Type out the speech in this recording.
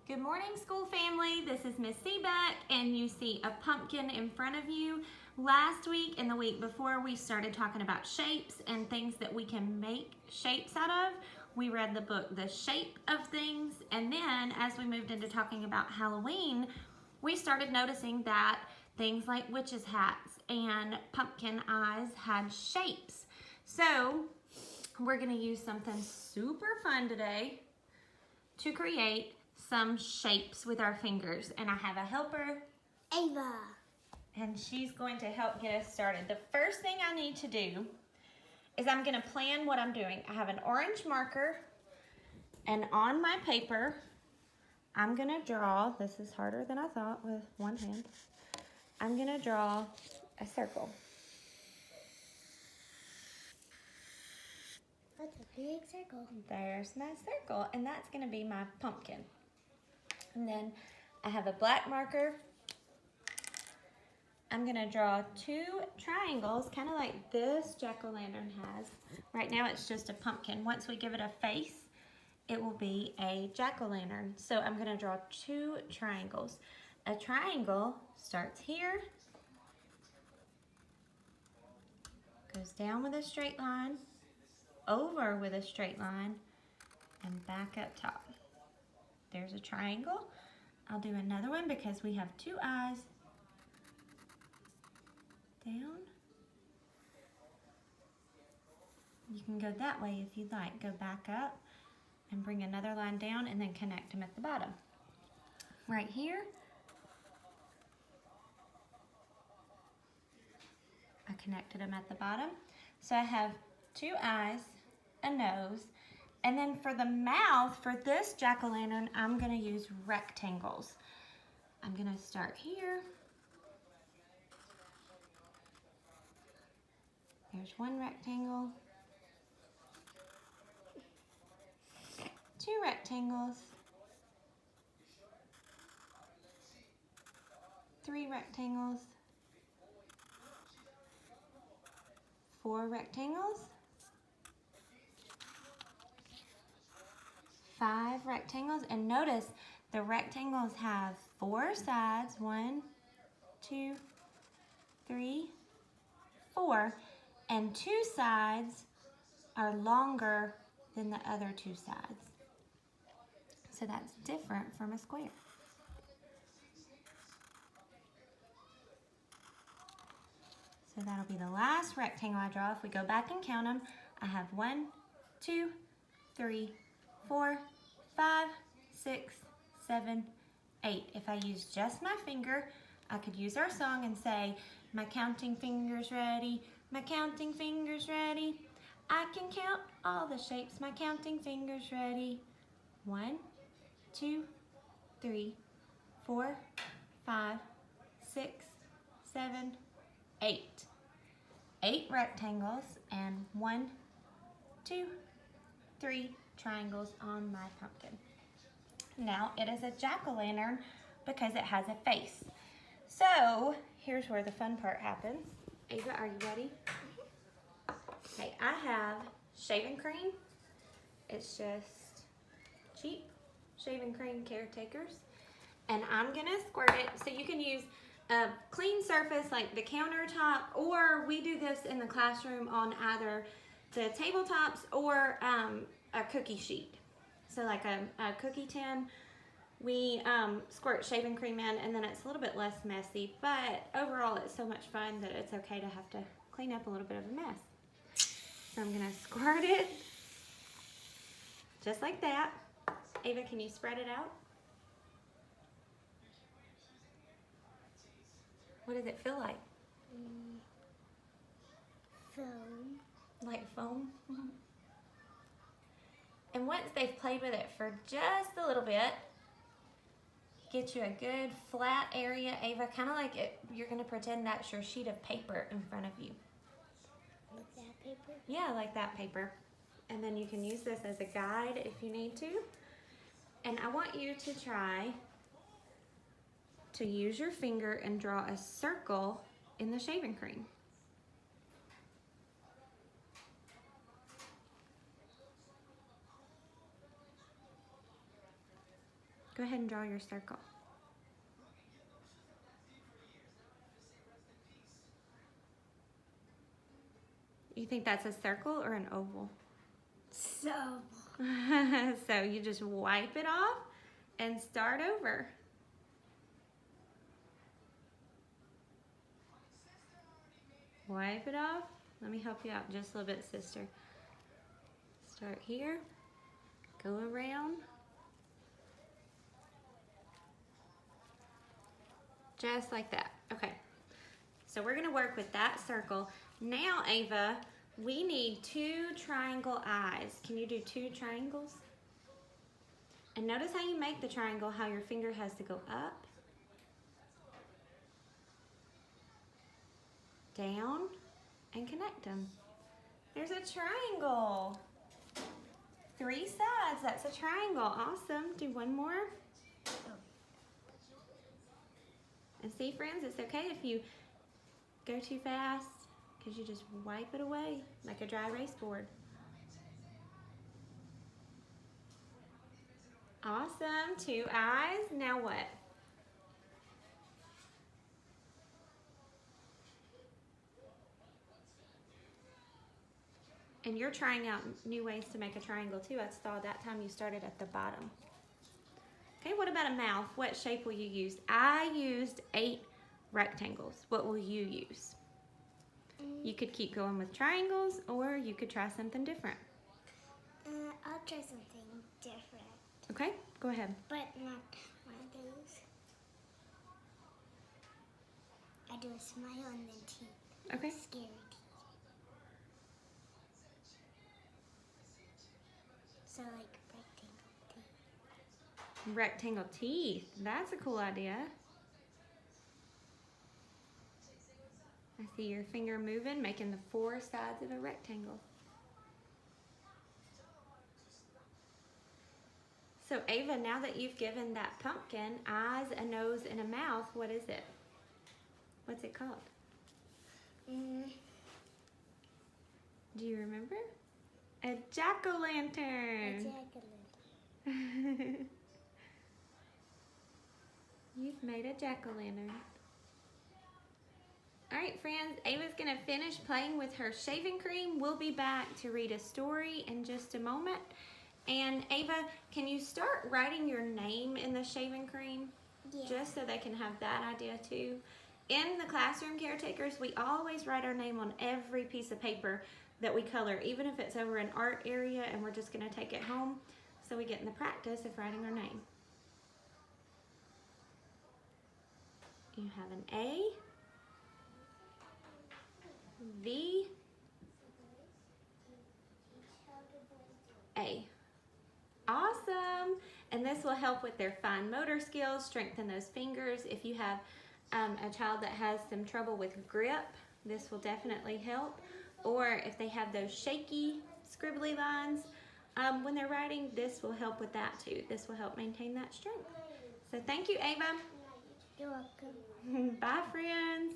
Good morning, school family. This is Miss Seebeck, and you see a pumpkin in front of you. Last week and the week before, we started talking about shapes and things that we can make shapes out of. We read the book, The Shape of Things, and then as we moved into talking about Halloween, we started noticing that things like witches' hats and pumpkin eyes had shapes. So we're gonna use something super fun today to create some shapes with our fingers. And I have a helper, Ava. and she's going to help get us started. The first thing I need to do is I'm gonna plan what I'm doing. I have an orange marker, and on my paper, I'm gonna draw, this is harder than I thought with one hand. I'm gonna draw a circle. That's a big circle. There's my circle, and that's gonna be my pumpkin. And then I have a black marker. I'm gonna draw two triangles, kind of like this jack-o'-lantern has. Right now it's just a pumpkin. Once we give it a face, it will be a jack-o'-lantern. So I'm gonna draw two triangles. A triangle starts here, goes down with a straight line, over with a straight line, and back up top. There's a triangle. I'll do another one because we have two eyes. Down. You can go that way if you'd like. Go back up and bring another line down and then connect them at the bottom. Right here, I connected them at the bottom. So I have two eyes, a nose, and then for the mouth, for this jack-o'-lantern, I'm gonna use rectangles. I'm gonna start here. There's one rectangle. Two rectangles. Three rectangles. Four rectangles. Five rectangles, and notice the rectangles have four sides. 1, 2, 3, 4, and two sides are longer than the other two sides. So that's different from a square. So that'll be the last rectangle I draw. If we go back and count them, I have 1, 2, 3, 4, 5, 6, 7, 8. If I use just my finger, I could use our song and say, my counting finger's ready, my counting finger's ready. I can count all the shapes, my counting finger's ready. 1, 2, 3, 4, 5, 6, 7, 8. 8 rectangles and 1, 2, 3 triangles on my pumpkin. Now it is a jack-o'-lantern because it has a face. So here's where the fun part happens. Ava, are you ready? Okay, I have shaving cream. It's just cheap shaving cream Caretakers. And I'm gonna squirt it, so you can use a clean surface like the countertop, or we do this in the classroom on either the tabletops or a cookie sheet. So like a cookie tin, we squirt shaving cream in, and then it's a little bit less messy, but overall it's so much fun that it's okay to have to clean up a little bit of a mess. So I'm gonna squirt it just like that. Ava, can you spread it out? What does it feel like? Foam. Like foam? And once they've played with it for just a little bit, get you a good flat area, Ava, kind of like it, you're gonna pretend that's your sheet of paper in front of you. Like that paper? Yeah, like that paper. And then you can use this as a guide if you need to. And I want you to try to use your finger and draw a circle in the shaving cream. Go ahead and draw your circle. You think that's a circle or an oval? So. So you just wipe it off and start over. Wipe it off. Let me help you out just a little bit, sister. Start here, go around. Just like that. Okay. So we're gonna work with that circle. Now, Ava, we need 2 triangle eyes. Can you do 2 triangles? And notice how you make the triangle, how your finger has to go up, down, and connect them. There's a triangle. 3 sides, that's a triangle. Awesome. Do one more. And see, friends, it's okay if you go too fast because you just wipe it away like a dry erase board. Awesome. 2 eyes. Now what? And you're trying out new ways to make a triangle too. I saw that time you started at the bottom. Okay, what about a mouth? What shape will you use? I used 8 rectangles. What will you use? You could keep going with triangles, or you could try something different. I'll try something different. Okay, go ahead. But not one of those. I do a smile and then teeth. Okay. Scary teeth. So like rectangle teeth. Rectangle teeth. That's a cool idea. I see your finger moving, making the 4 sides of a rectangle. So Ava, now that you've given that pumpkin eyes, a nose, and a mouth, what is it? What's it called? Do you remember? A jack-o'-lantern. You've made a jack-o'-lantern. All right, friends, Ava's gonna finish playing with her shaving cream. We'll be back to read a story in just a moment. And Ava, can you start writing your name in the shaving cream? Yeah. Just so they can have that idea too. In the classroom caretakers, we always write our name on every piece of paper that we color, even if it's over an art area and we're just gonna take it home, so we get in the practice of writing our name. You have an A, V, A. Awesome. And this will help with their fine motor skills, strengthen those fingers. If you have a child that has some trouble with grip, this will definitely help. Or if they have those shaky, scribbly lines when they're writing, this will help with that too. This will help maintain that strength. So thank you, Ava. You're welcome. Bye, friends.